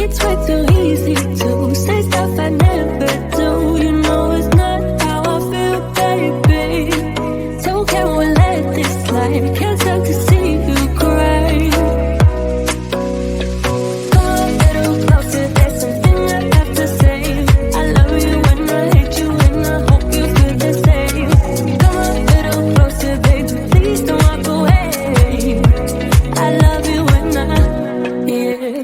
It's way too easy to say stuff I never do. You know it's not how I feel, baby. So can we let this slide? Can't stand to see you cry. Come a little closer, there's something I have to say. I love you when I hate you, and I hope you feel the same. Come a little closer, baby, please don't walk away. I love you when yeah.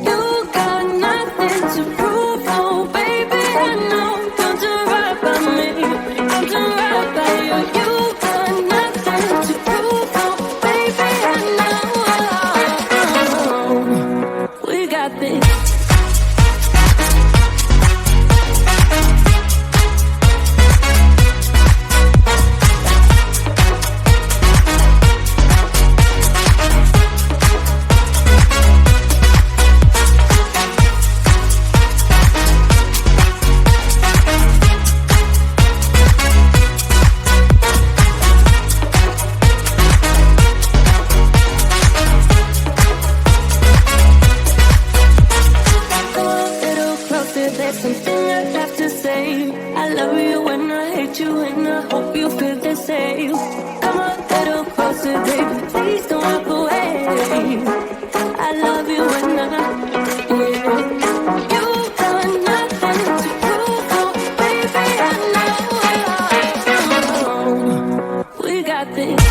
You got nothing to prove, oh baby, I know. Don't do right by me, don't do right by you. You got nothing to prove, oh baby, I know. We got this. There's something I have to say. I love you when I hate you, and I hope you feel the same. Come a little closer, baby, please don't walk away. I love you when yeah. You got nothing to prove, oh baby, I know. We got this.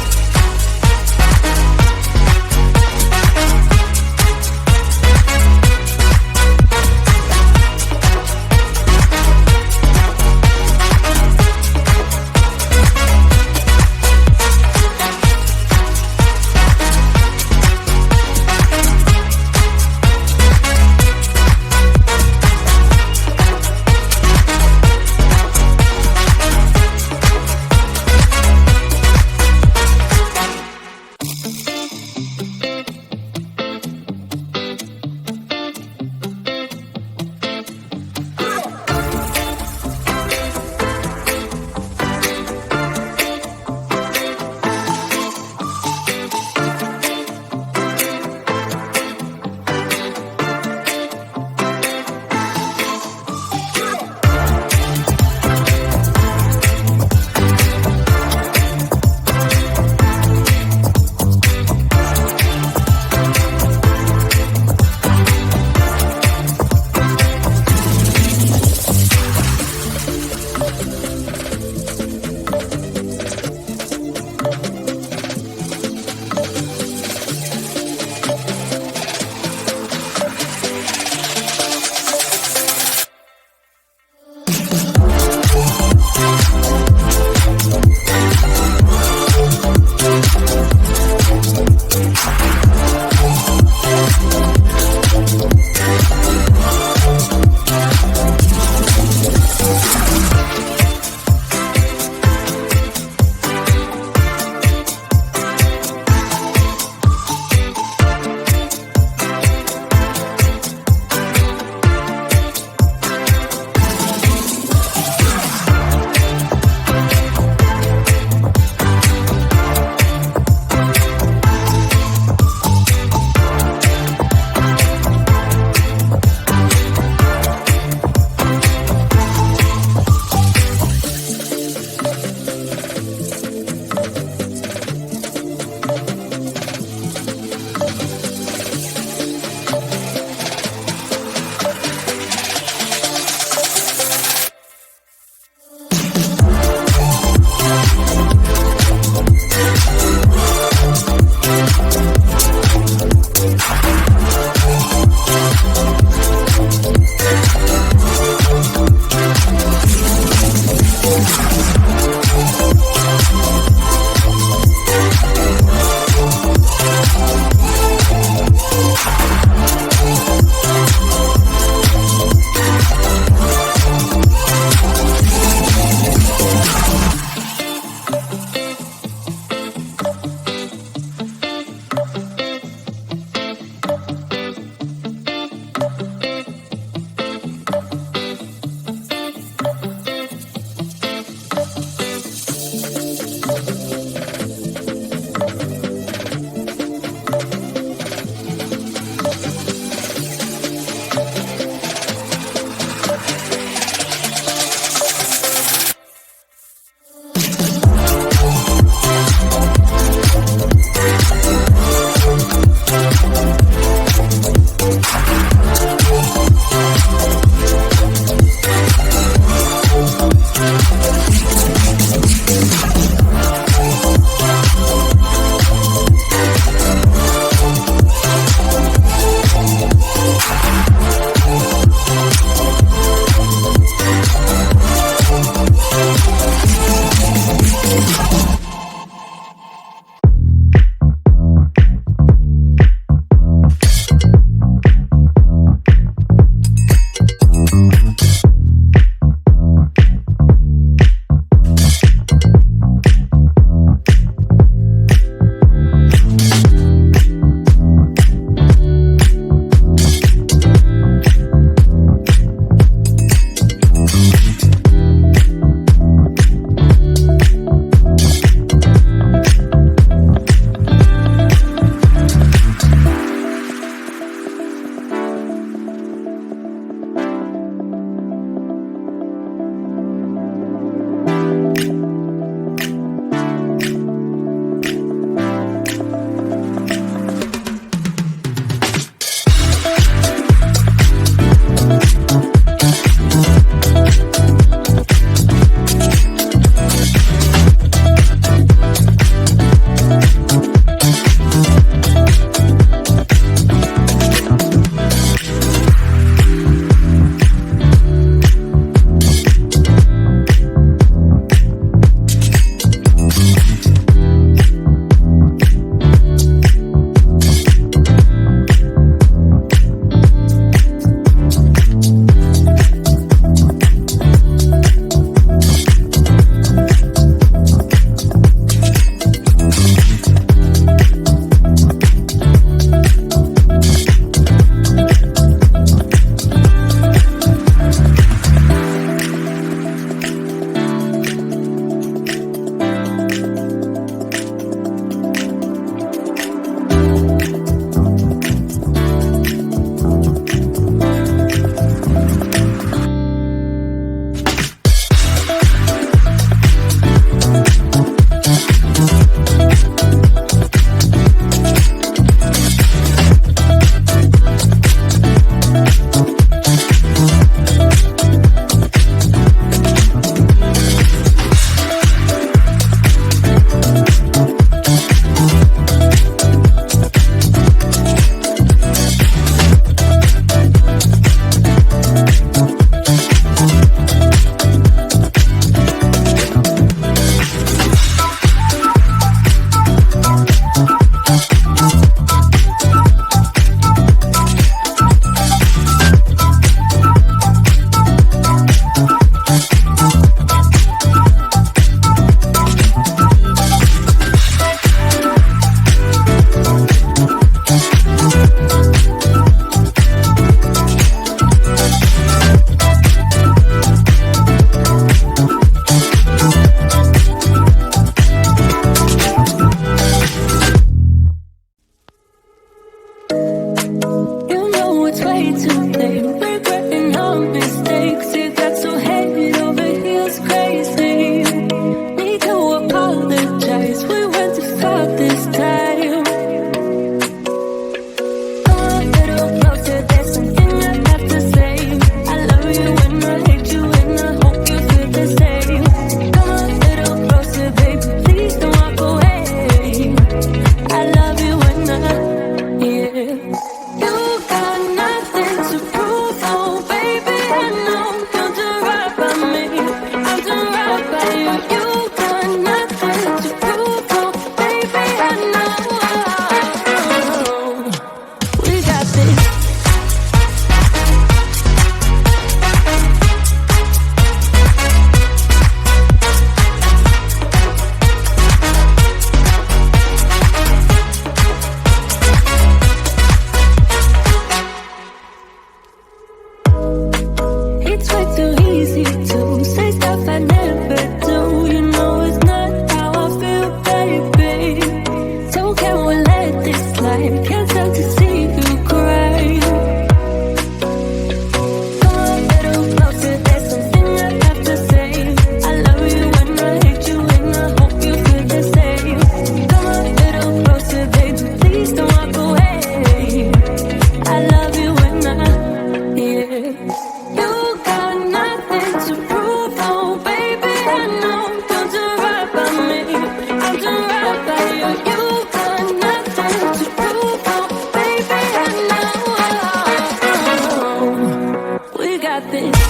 this.